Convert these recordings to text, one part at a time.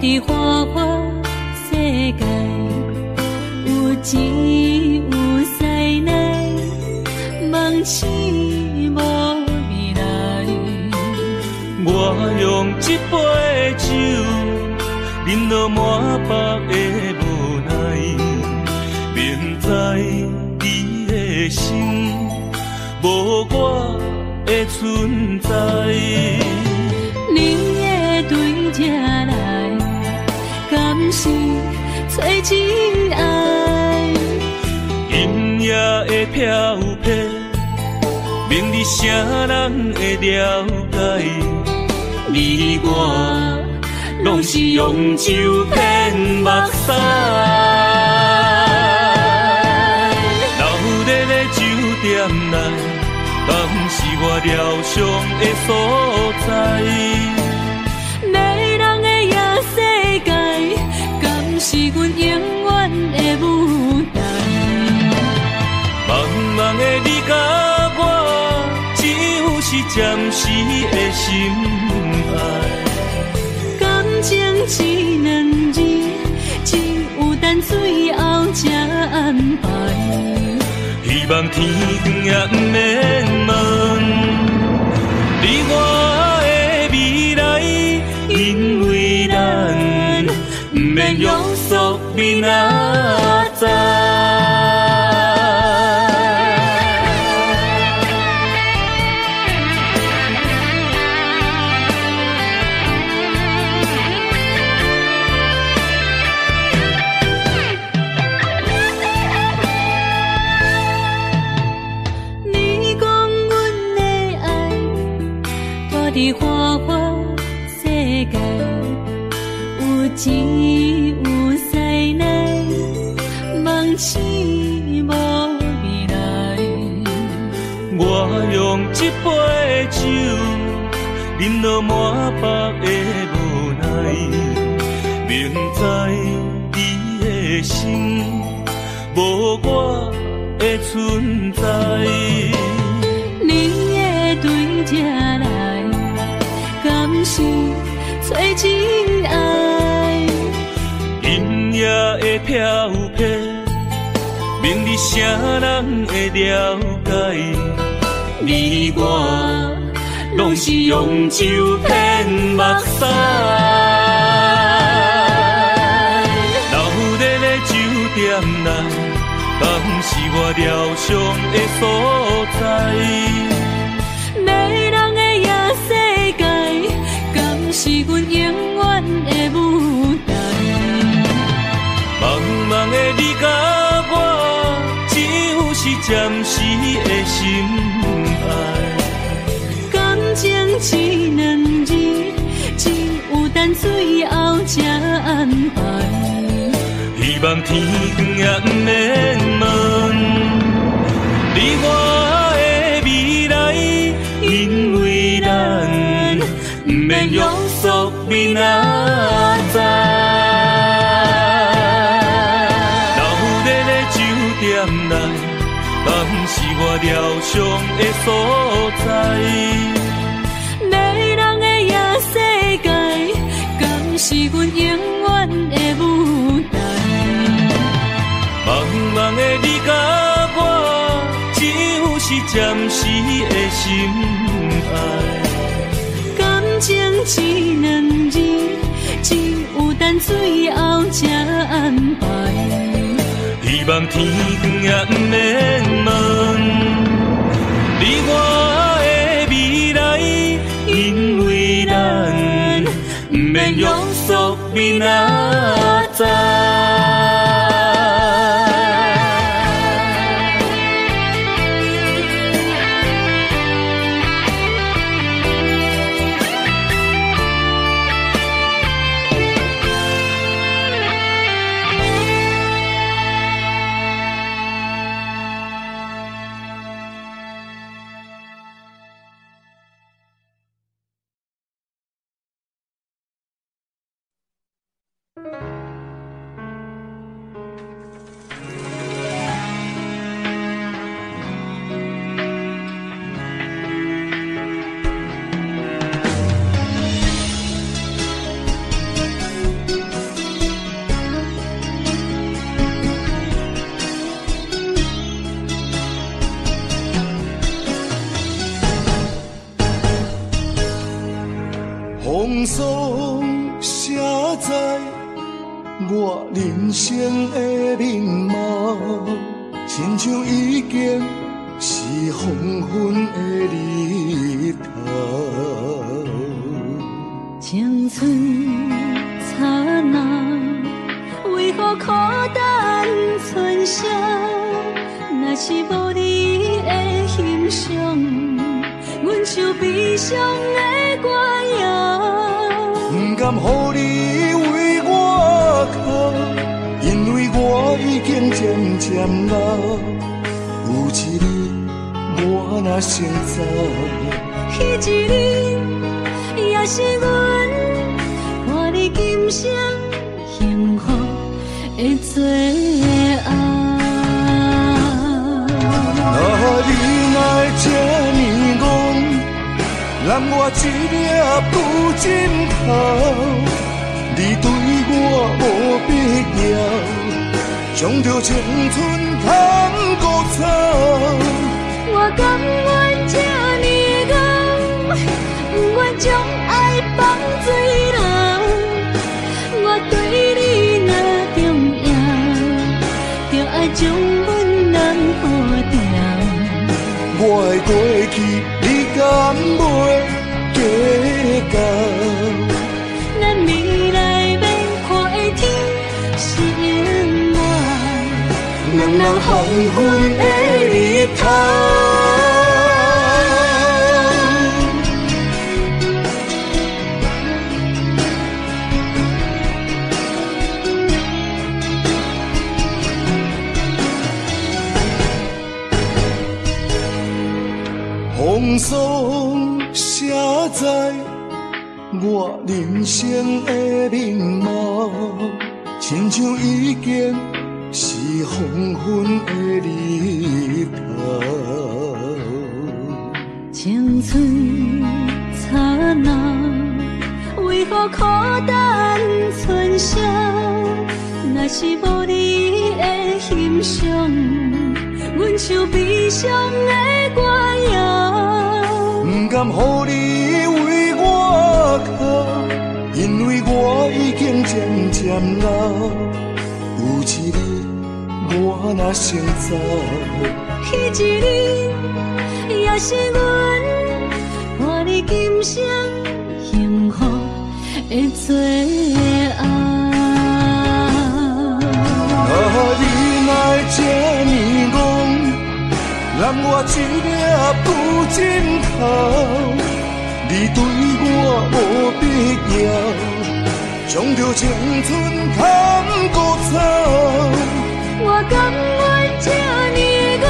伫花花世界，有钱有势来，梦醒无未来。我用一杯酒，饮落满腹的无奈，明知你的心无我的存在。你的对这来，敢是找真爱？音乐的飘撇，明日谁人会了解？你我拢是用酒骗目屎，留在咧酒店内，敢是我疗伤的所在？迷人的夜世界，敢是阮永远的舞台？茫茫的你甲我，只有是暂时的心爱。感情只两字，只有等最后才安排。希望天光也不免问你我的未来，因为咱不免约束明仔载。伫花花世界，有钱有势来，梦醒无未来。我用一杯酒，饮落满腹的无奈，明知你的心无我的存在。你的对这来，敢是找真爱？音乐的飘撇，明日谁人会了解？你我拢是用酒骗目屎，留在咧酒店内，敢是我疗伤的所在？迷人的夜世界，敢是阮永远的舞台？茫茫的你甲我，只有是暂时的心爱。感情只两字，只有等最后才安排。希望天光也不免问你我的未来，因为咱不免约束明仔载。留在咧酒店内，敢是我疗伤的所在？迷人的夜世界，敢是阮永远的舞台？茫茫的你甲我，只有是暂时的心爱。感情只两字，只有等最后才安排。希望天光也不免问你我的未来，因为咱不免约束明仔载。风霜写在我人生的面貌，亲像已经是黄昏的日头。青春刹那，为何孤单剩下？若是无你的欣赏，阮就悲伤的歌谣。不甘予你为我哭，因为我已经渐渐老。有一日我若先走，彼一日也是阮看你今生幸福的最后。你若会这呢戆，揽我一粒不枕头，你对我无必要，将着青春通孤草。我甘愿这呢戆，不愿将爱放水流。我对你若重要，就爱将阮人护掉。我的过去，你敢袂计较？咱未来免看的天是永远，人人黄昏的日头。风霜写在我人生的面貌，亲像已经是黄昏的日头。青春刹那，为何孤单剩下？若是无你的欣赏，阮就悲伤的歌谣。不甘予你为我哭，因为我已经渐渐老。有一日我若先走，彼一日也是阮看你今生幸福的最后。你若会这呢戆，揽我一粒不枕头，你对我无必要，将着青春通孤草。我甘愿这呢戆，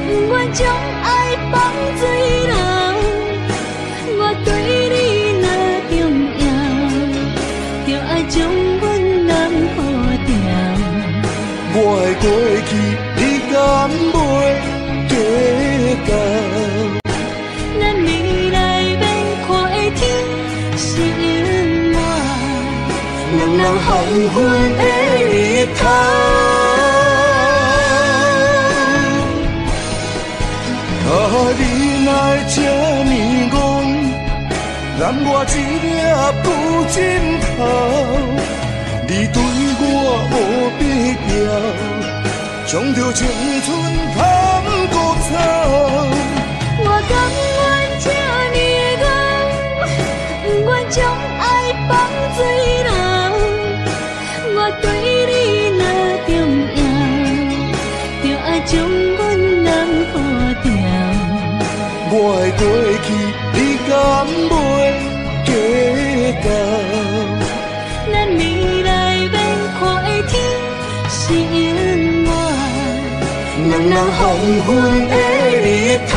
不愿将爱放水流。我对你若重要，就爱将阮人护掉。我的过去，你敢袂计较？咱未来免看的天是永远，人人黄昏的日头。你若会这呢戆，揽我一粒不枕头，你对我无必要，将着青春通孤草。我甘愿这呢戆，不愿将爱放水流。我对你若重要，就爱将阮人护掉。我的过去，你敢袂计较？咱未来免看的天是永远，人人黄昏的日头。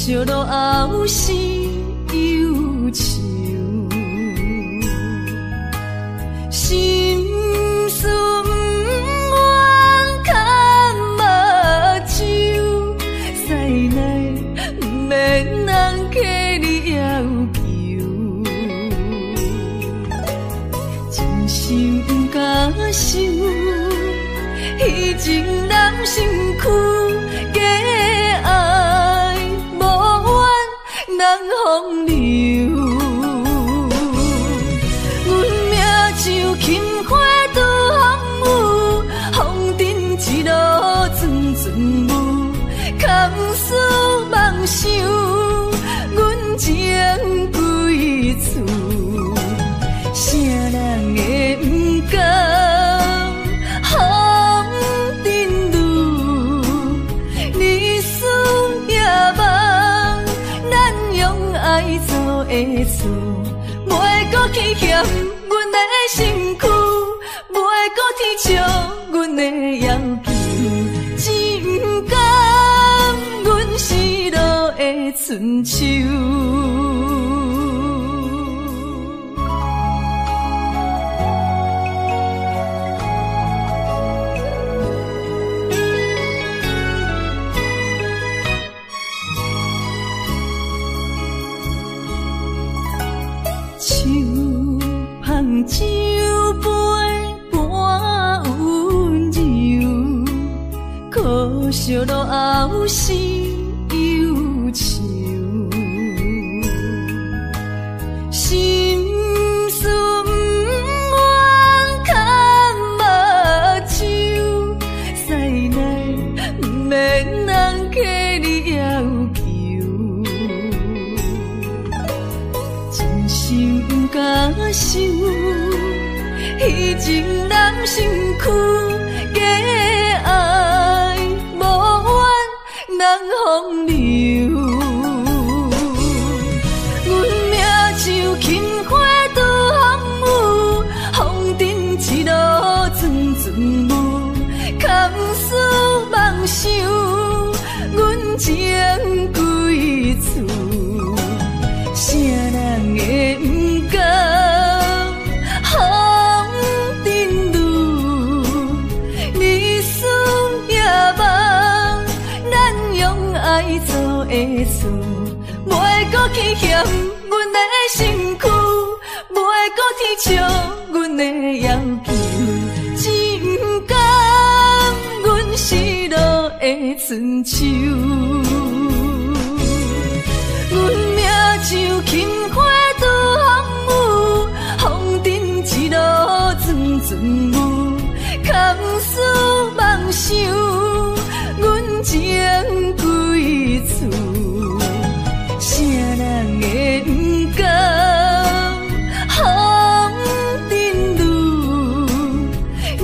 惜落后是忧愁，心事不愿牵目睭，使来不免人客你要求，真心不敢想，彼情难身躯。风流，阮命像轻花拄风雨，风尘一路阵阵雾，空思梦想，阮情归厝，啥人会不甘风尘路，日思夜梦。爱做的事，袂搁去嫌阮的身躯，袂搁提笑阮的要求，只不甘阮失落的春秋。酒杯半温柔，可惜落后是忧愁，心事不愿牵目睭，使来不免人客你要求，真心不敢想。彼情难身躯，假爱无缘人风流。阮命像轻花拄风雨，风尘一路阵阵雾，空思梦想，阮情归厝，啥人会不甘？爱做的事，袂搁去嫌阮的身躯，袂搁提笑阮的要求，只不甘阮失落的春秋。阮命像轻花拄风雨，风尘一路阵阵雾，空思梦想，阮情归厝，啥人会不甘风尘路，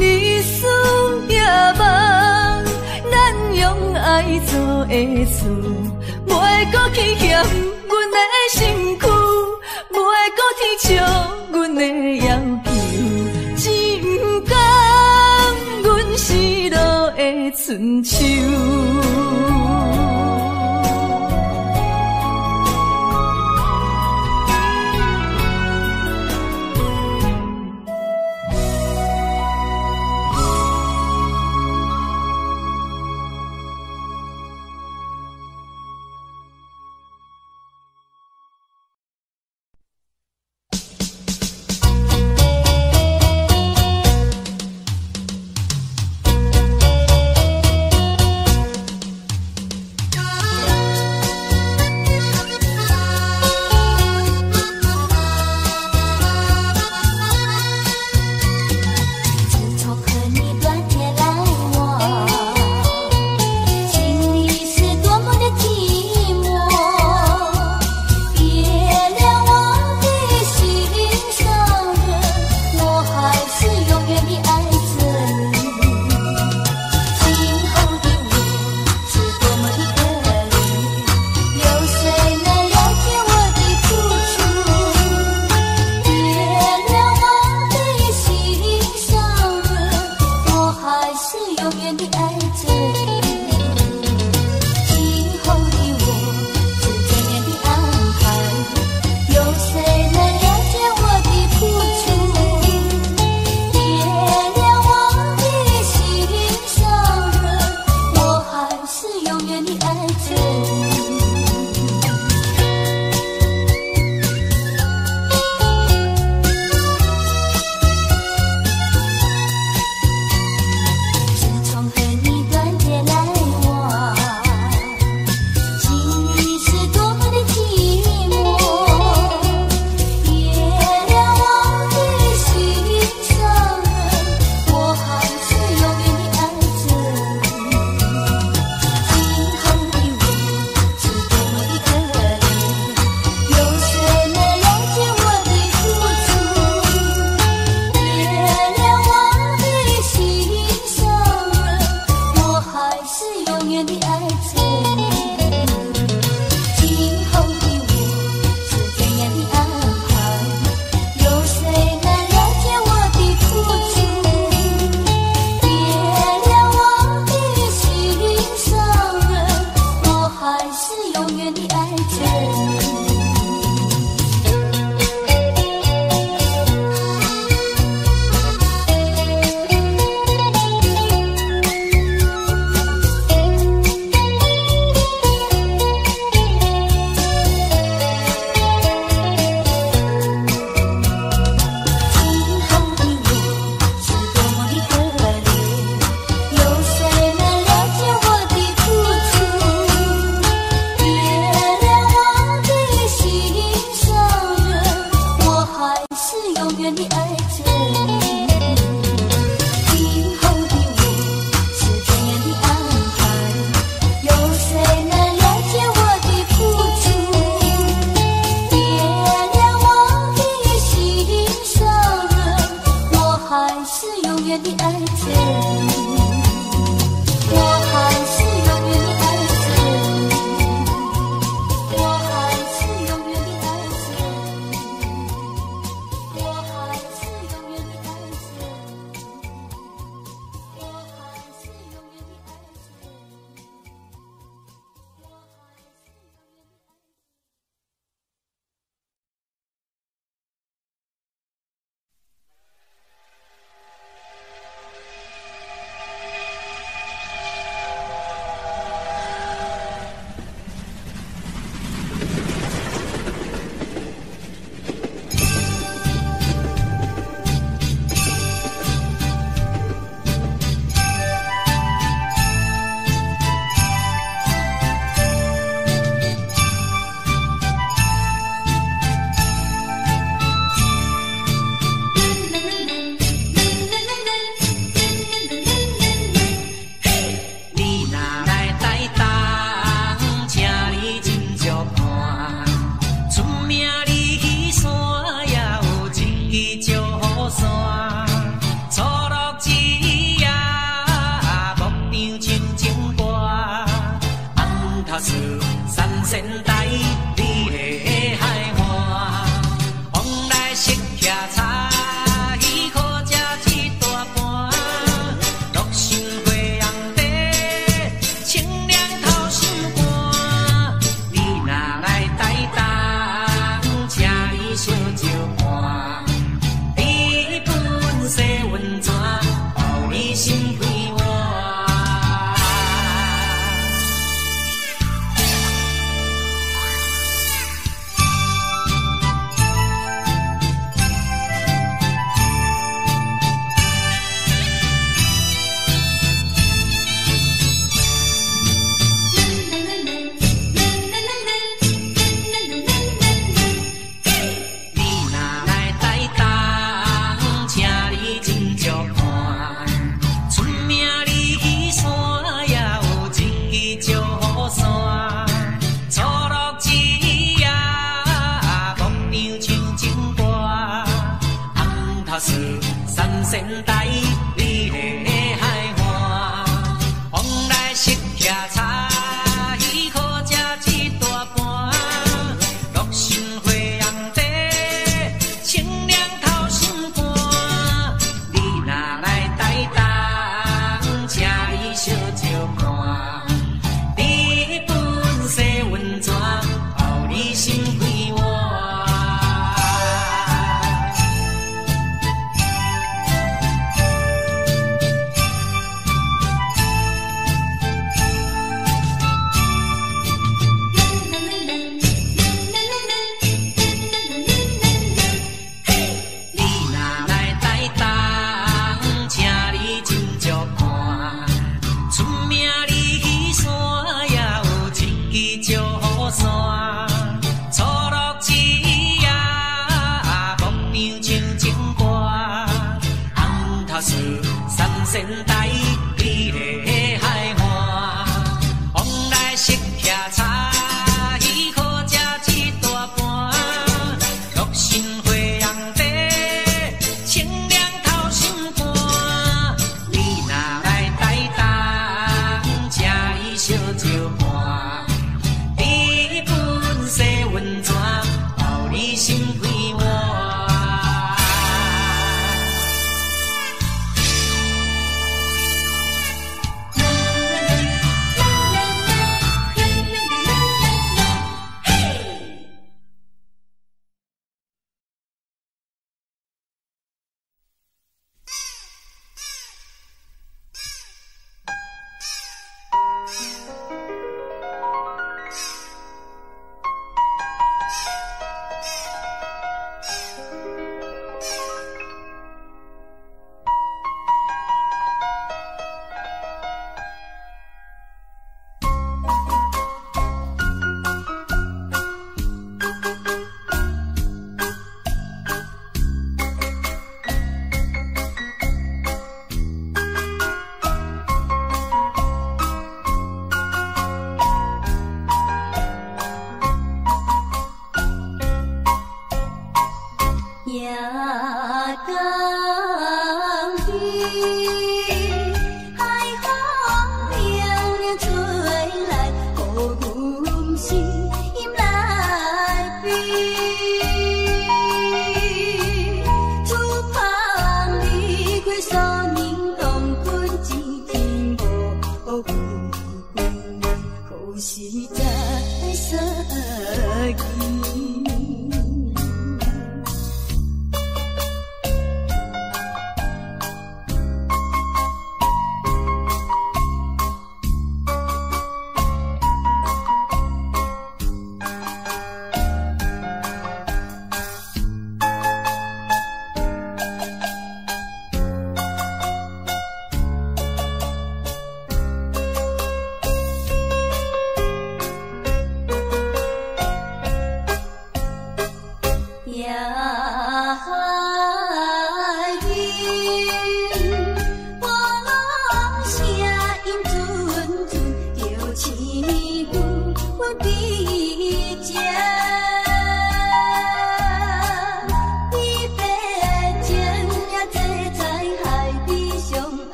日思夜梦，咱用爱做的事，袂搁去嫌阮的身躯，袂搁提笑阮的要求，只不甘阮失落的春秋。远的爱着你。以后的我是怎样的安排？有谁能了解我的付出？原谅我的心伤了，我还是永远的爱着你。我还是永远的爱着你。我还是永远的爱着你。我还是永远的爱着你。我还是永远的爱着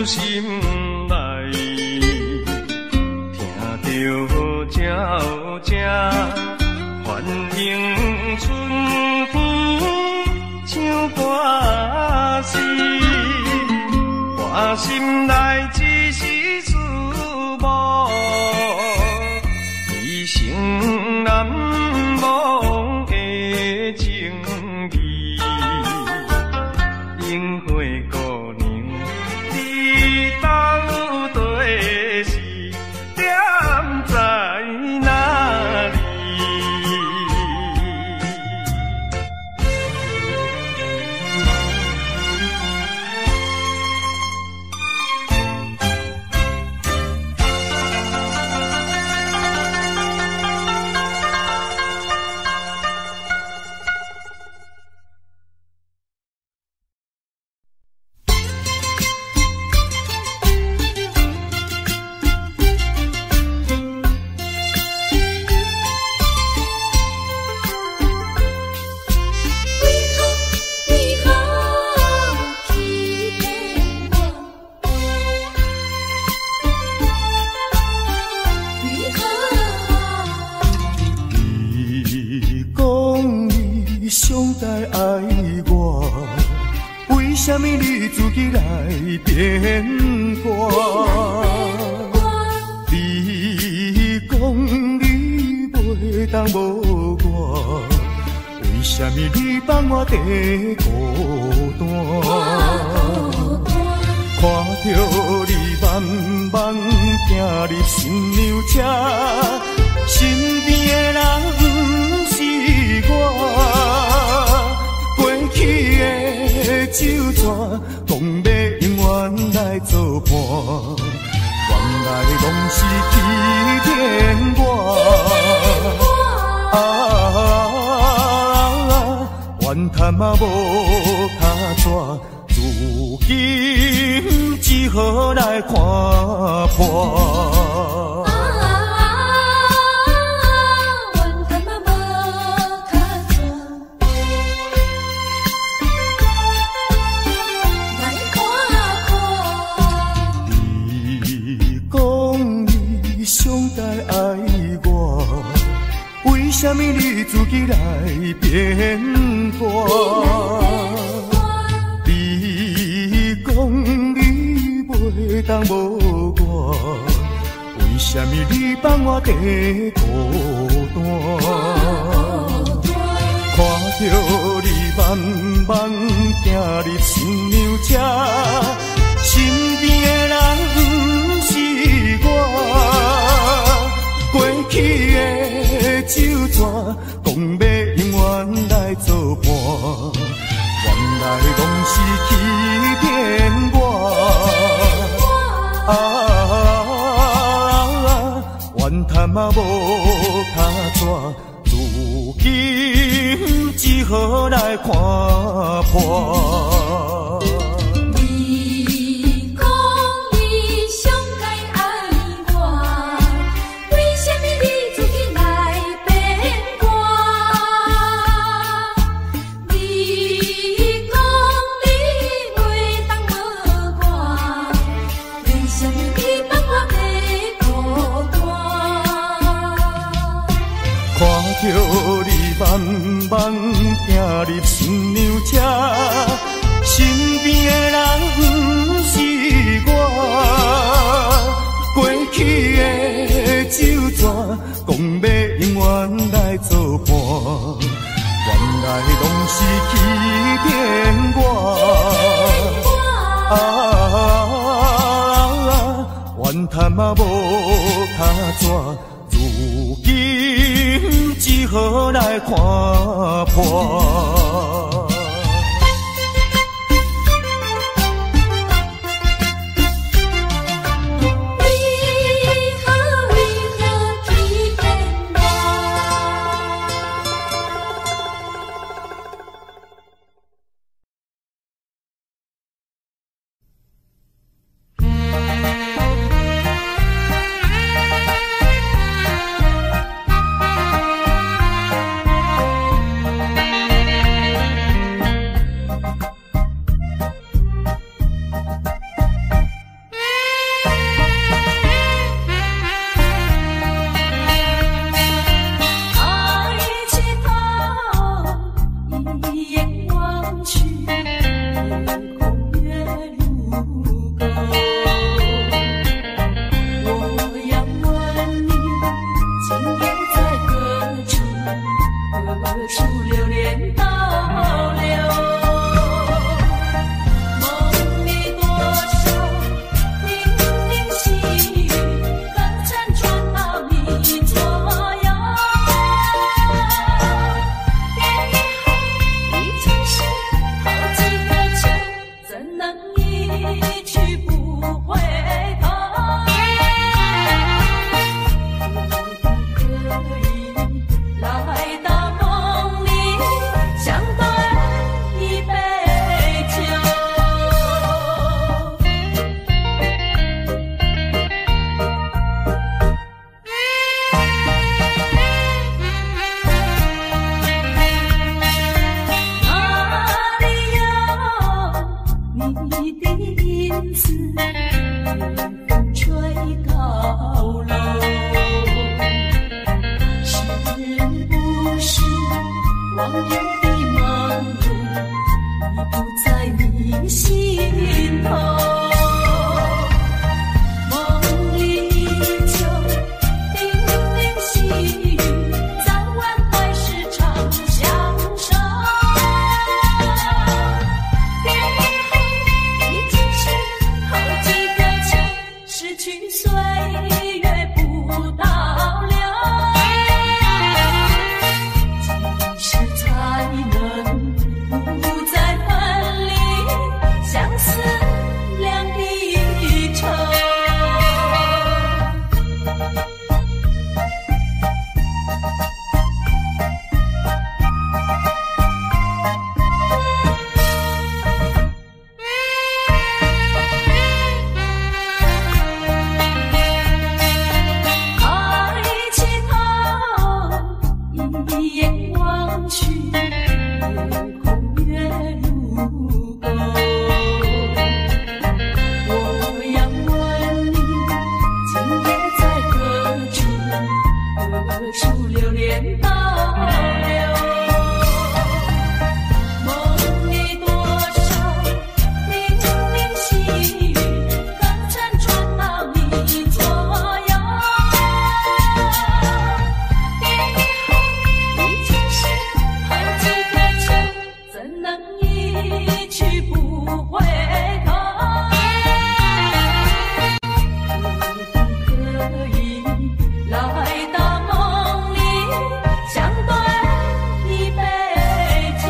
心内，听着鸟只反映春风唱歌词，我心内只是思慕一生难忘的情义。樱花姑娘，你到底是踮在哪里？什么你自己来变卦？你讲你袂当无我，为什么你放我在孤单？看着你慢慢行入新娘车，身边的人不是我。手纸讲要永远来作伴，原来拢是欺骗我。怨叹嘛无卡纸，如今只好来看破。为什么你自己来变卦？你讲你袂当无我，为什么你放我在孤单？看着你慢慢行入新娘车，身边的人不是我。过去的手纸讲要永远来作伴，原来拢是欺骗我。怨叹嘛无卡纸，如今只好来看破。着你慢慢行入新娘车，身边的人不是我。过去的手纸讲要永远来作伴，原来拢是欺骗我。怨叹嘛无卡纸，如今只好来看破。风吹高楼，是不是往日的梦路已不在你心头？梦里就叮咛细语，早晚还是常相守。已经是好几个秋，失去岁月不倒流，几时才能不再分离，相思两地愁。抬起头，一眼望去，夜空月如钩。我要问你，今夜在何处？何处流连倒流？梦里多少叮咛细语，刚辗转到你左右。已经是好几个秋，怎能一去不回头？可不可以来到梦里，相对一杯酒？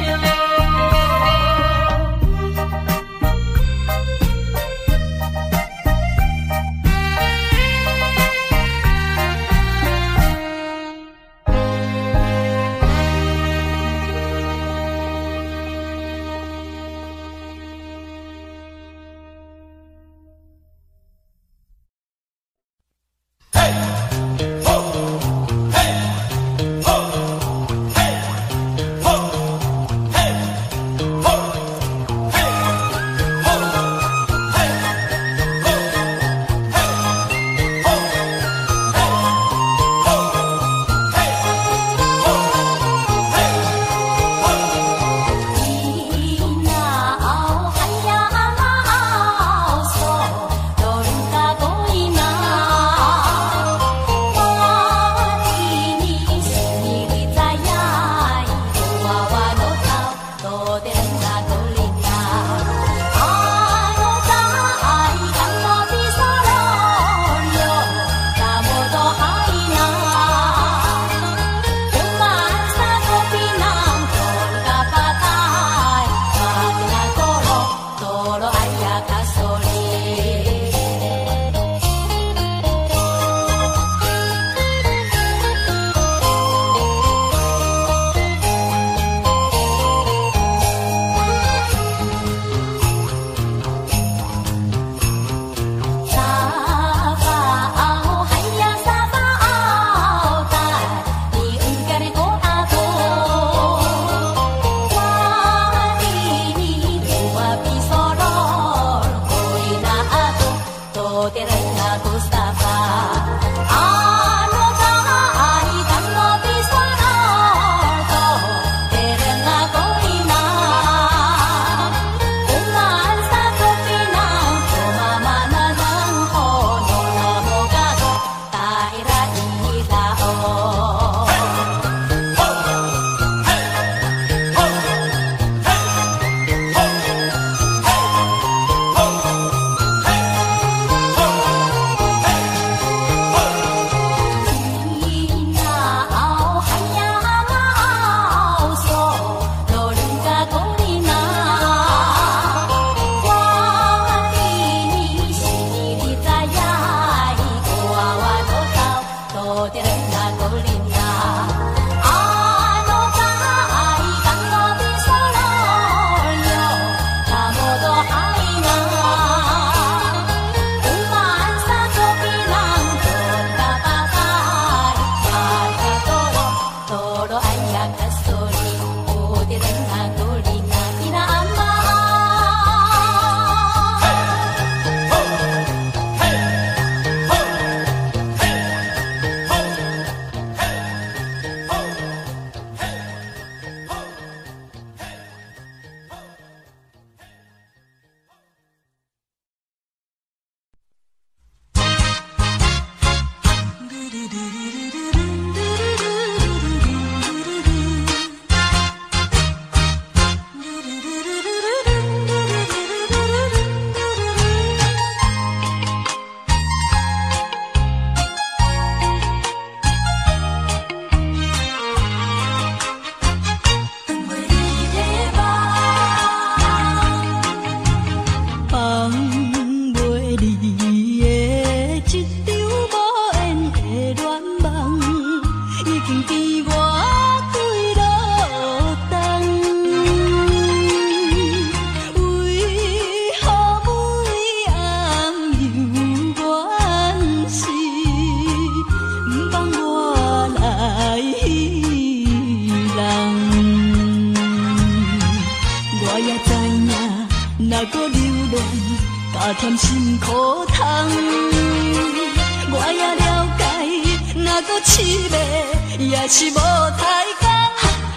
凄迷，也是无太工。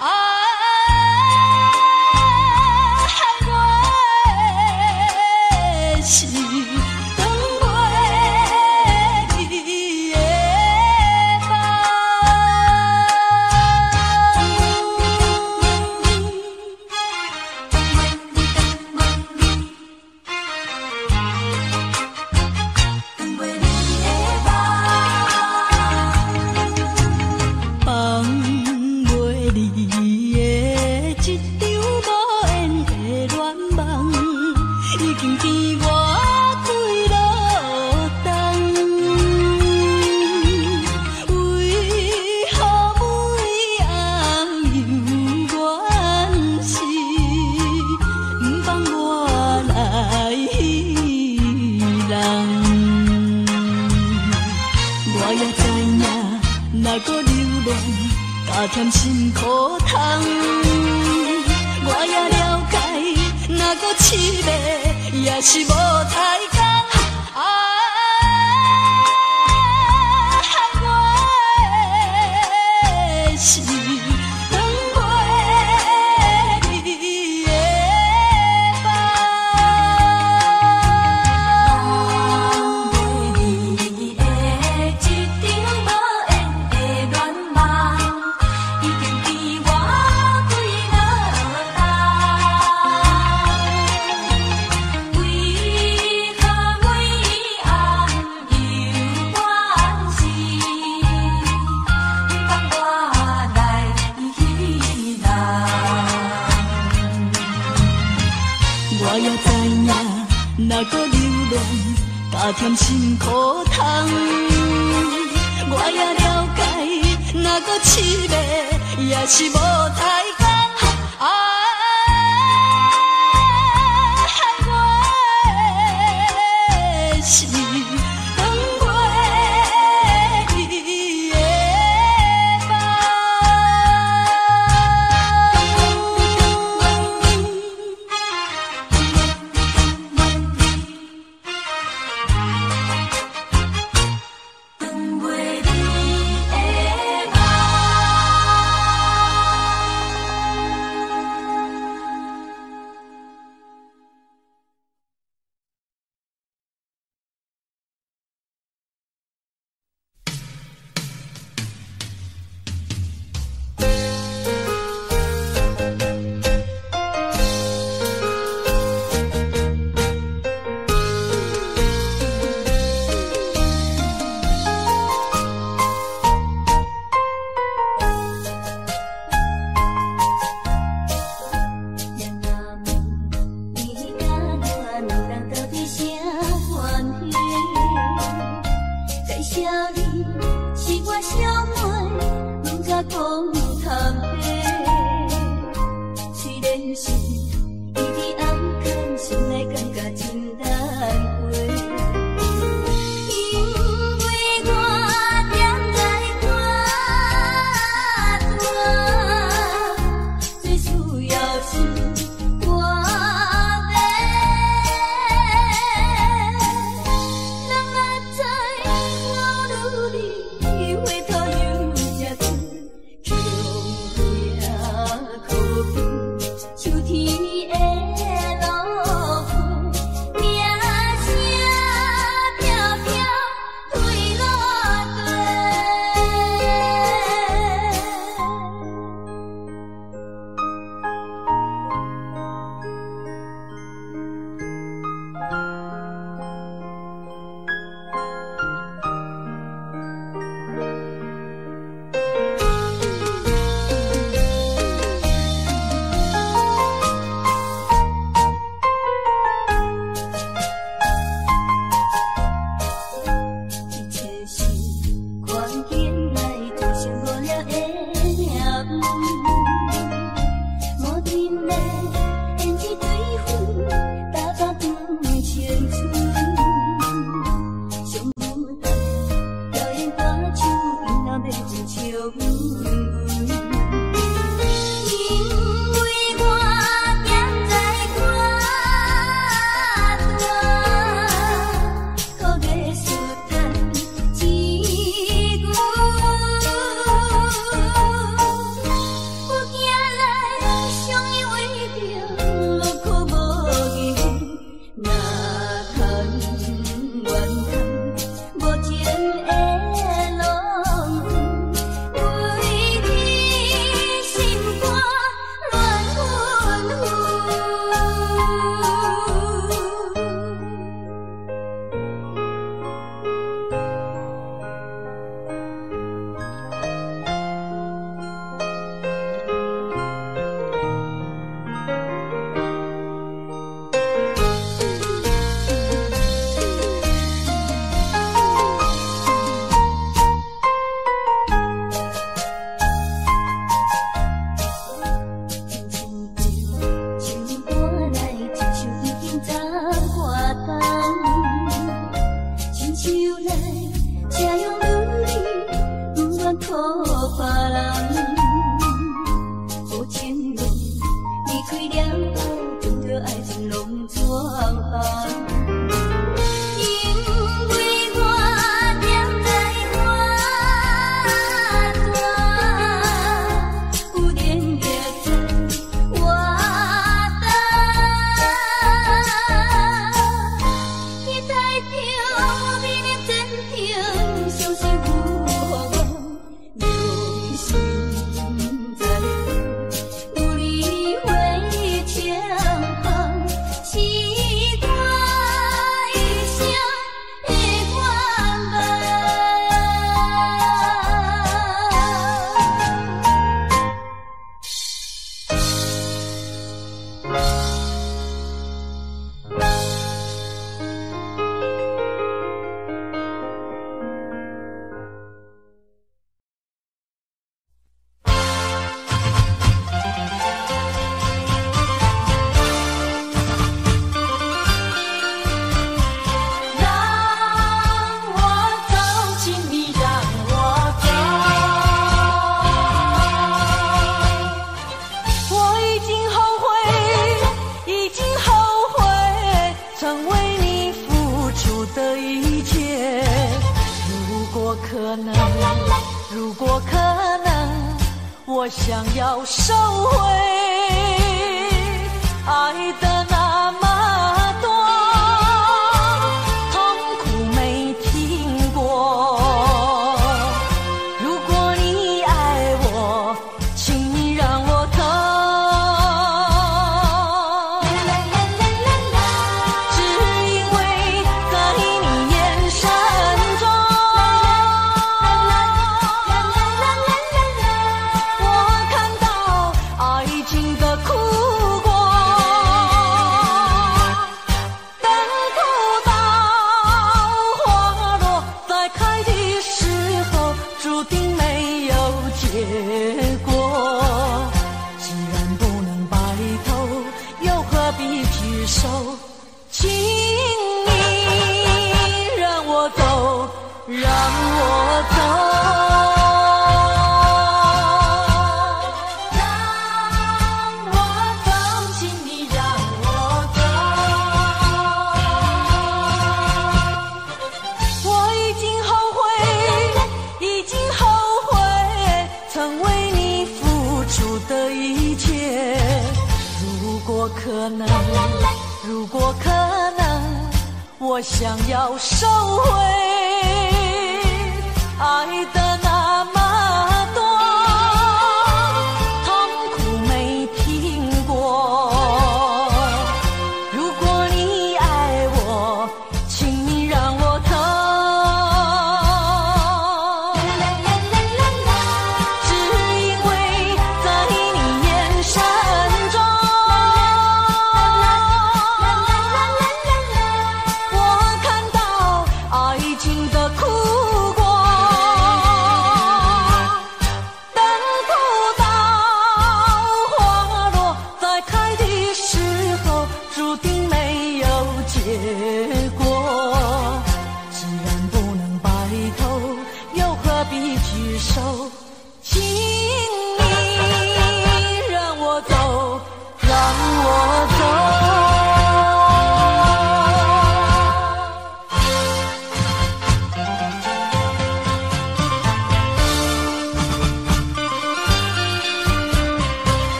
害我的是长袂离的甜心苦痛，我也了解，若搁痴迷，也是无太工。害我的是长袂离的梦，长袂离的一场无缘的恋梦。若搁流浪，加添心苦痛，我也了解，若搁痴迷，也是无太工。害我的是长袂离的回头。手来，这样努力，不愿靠别人。无情路离开了后，碰到爱情拢转行。我想要收回爱的那么多，痛苦没听过。如果你爱我，请你让我走。只因为在你眼神中，我看到爱情的苦果。等不到花落再开的时候，注定没有结果。既然不能白头，又何必拘守？请你让我走，让我走。让我走，请你让我走。我已经后悔，已经后悔，曾为你付出的一切。如果可能，如果可能，我想要收回爱的那么多，痛苦没听过。如果你爱我，请你让我走。只因为在你眼神中，我看到爱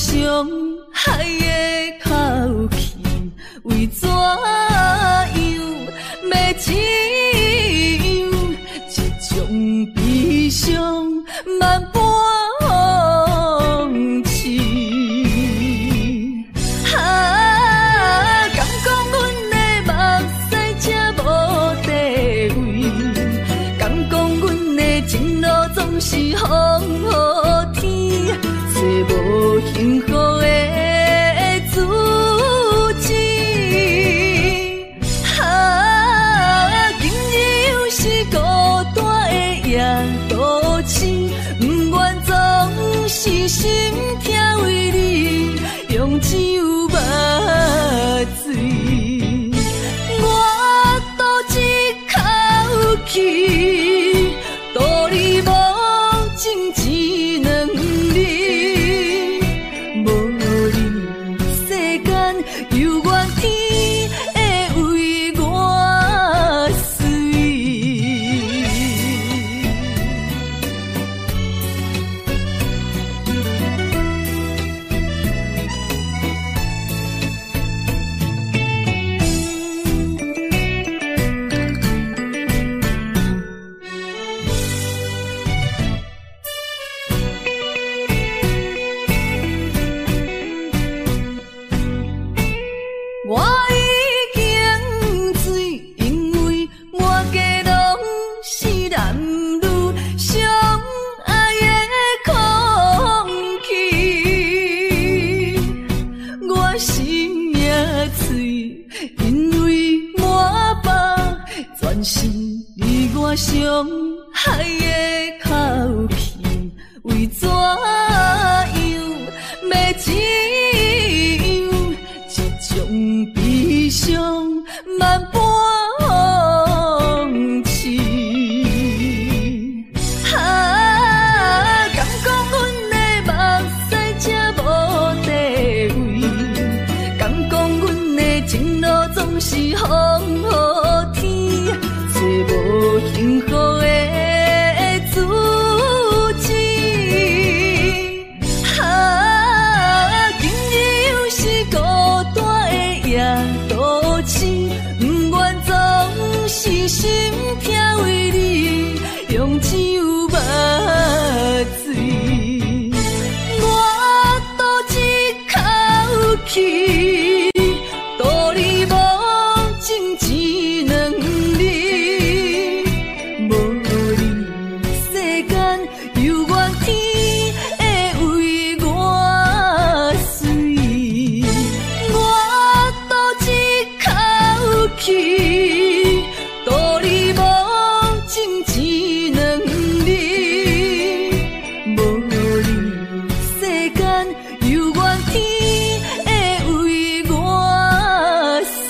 伤害的口气，为怎样要怎样，这种悲伤万般放弃。敢讲阮的目屎才无地位，敢讲阮的前路总是风雨天，找无幸福的自己。今日又是孤单的夜都市，不愿总是心痛为你用酒目水。我赌一口气，赌你无情只两日，无你世间犹原天会为我水。我已经醉，因为满街拢是男女相爱的空气。我心也碎，因为满腹全是你我伤害的口气，为怎样要怎样，这种悲伤万般放弃。敢讲阮的目屎才无地位，敢讲阮的前路总是风雨天，找无幸福的自己。今日又是孤单的夜都市，不愿总是心痛为你用酒目水。我赌一口气，赌你无情只两日，无你世间犹原天会为我水。我赌一口气，赌你无情只两日，无你世间犹原天会为我水。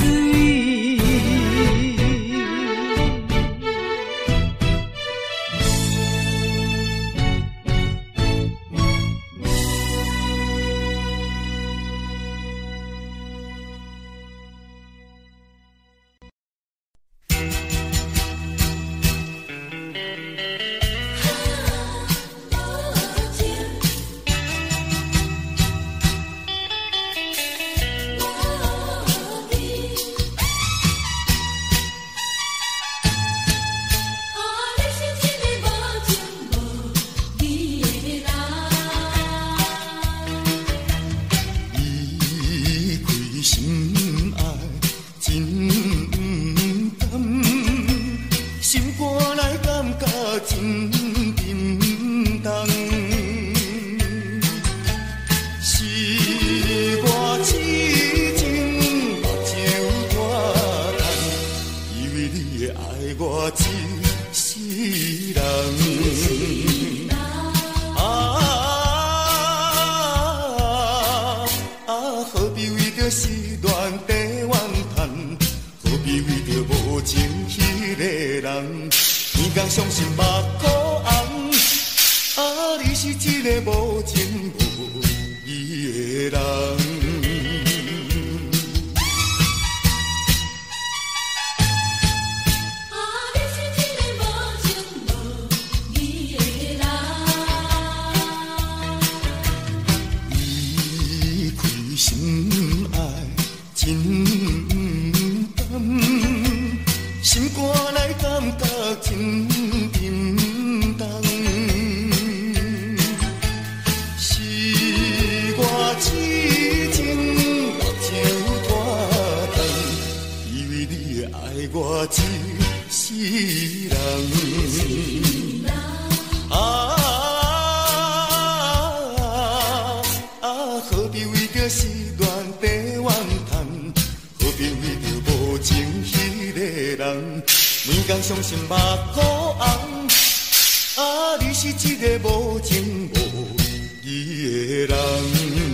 敢相信目眶红。啊，你是一个无情无义的人。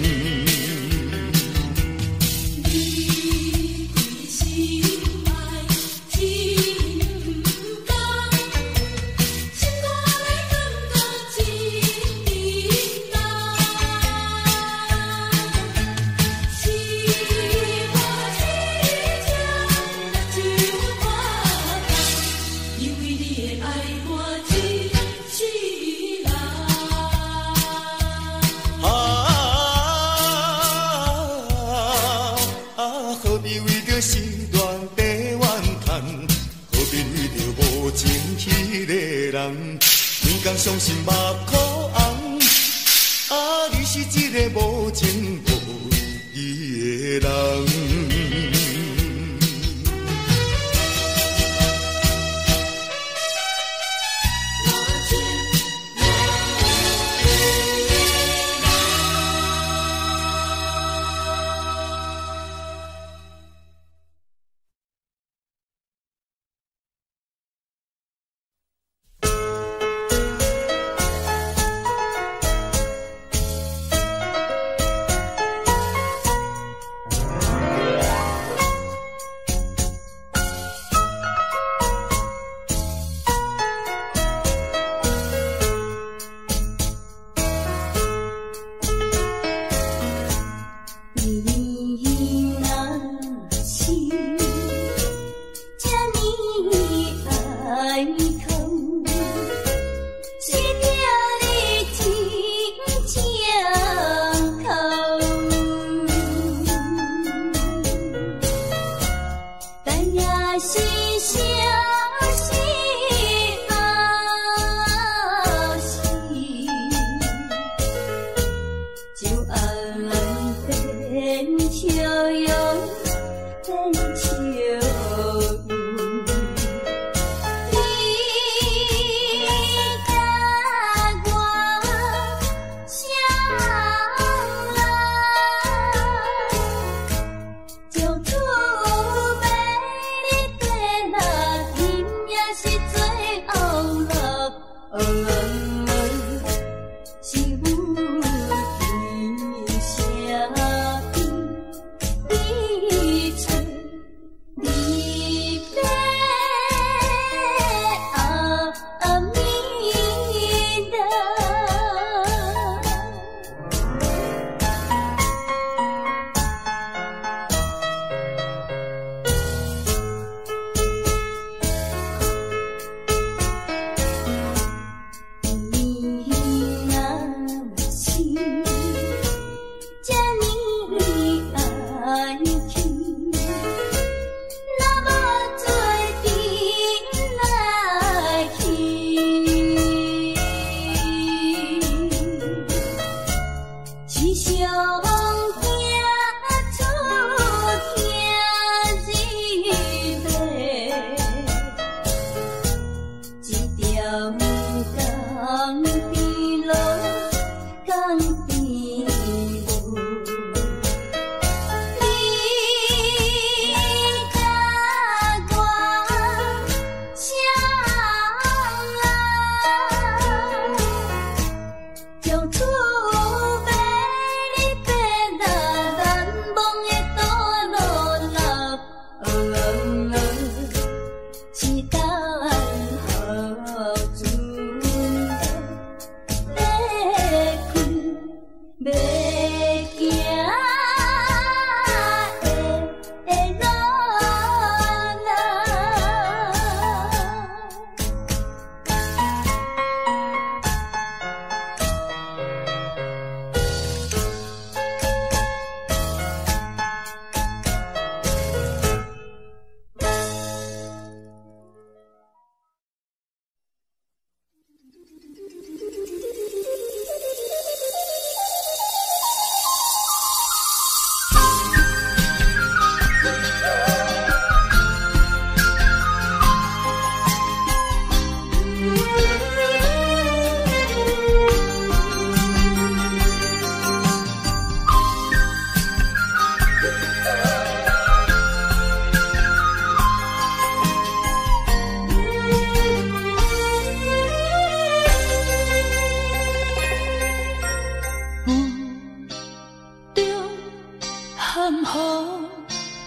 敢相信目眶红，啊，你是一个无情无义的人。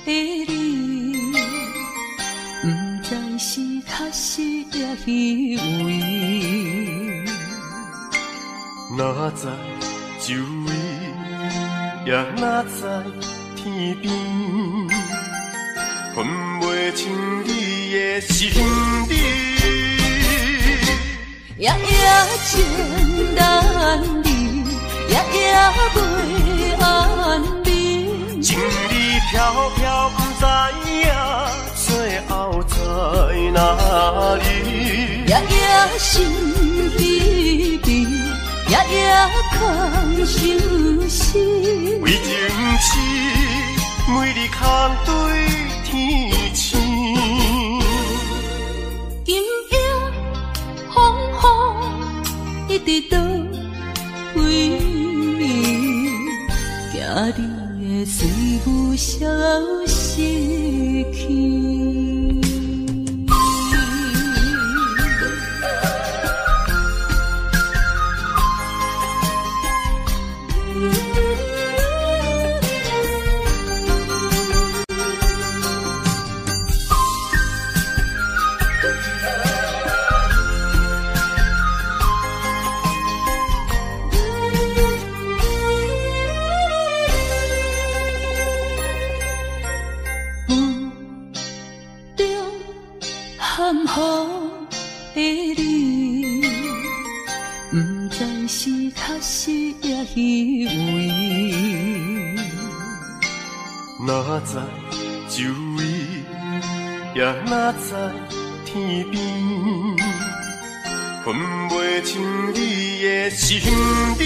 的你，不知是确实也虚伪。哪知周围，也哪知天边，分袂清你的心理。夜夜情难离，夜夜袂安眠。情意飘飘，不知影最后在哪里。夜夜心悲悲，夜夜空相思。为情痴，每日空对天星。今夜风雨一直倒位，惊你的随我消失去。哪知周围，也哪知天边，分袂清你的心理。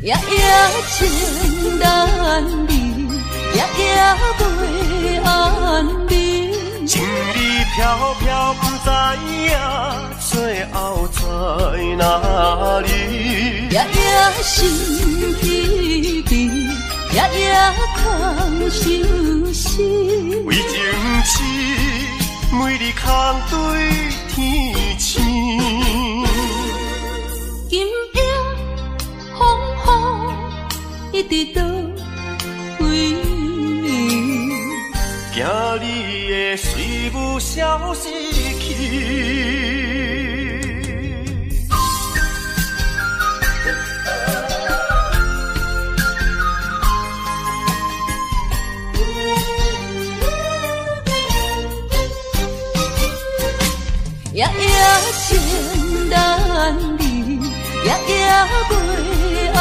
夜夜情难离，夜夜袂安眠。情意飘飘，不知影最后在哪里。夜夜心悲悲，夜夜空相思。为情痴，每日空对天星。今夜风雨一直倒位，惊你的随我消失去。夜夜情难离，夜夜袂安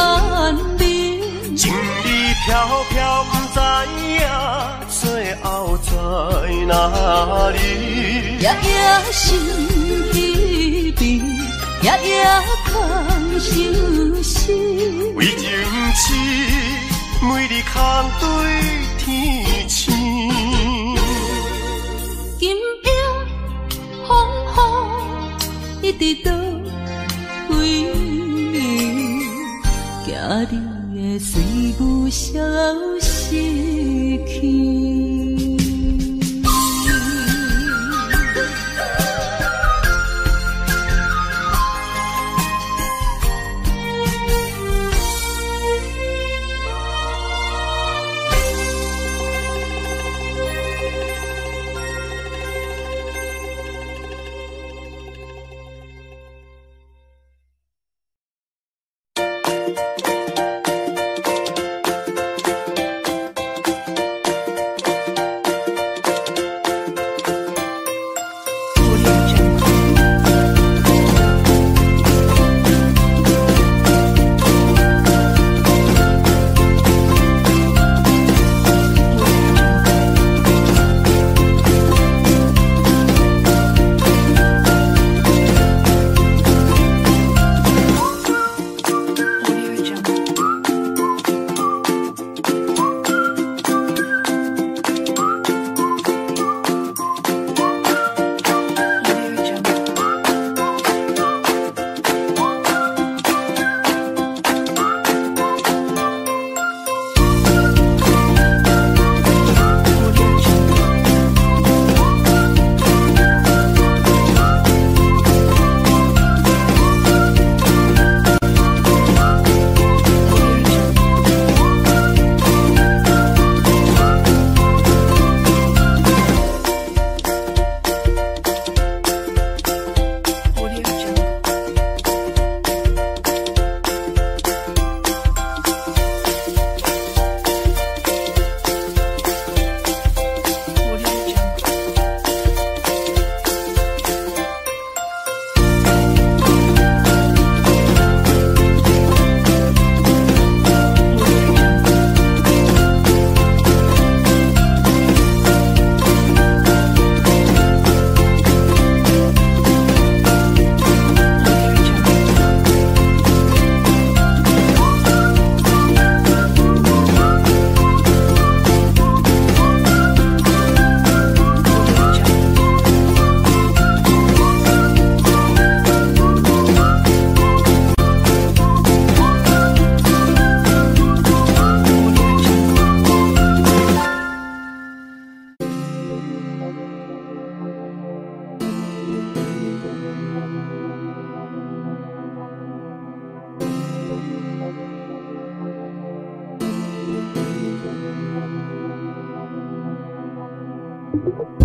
眠。情意飘飘，不知影最后在哪里。夜夜心悲悲，夜夜空相思。为情痴，每日空对天星。今夜风雨一直倒位，惊你的随我消失去。Thank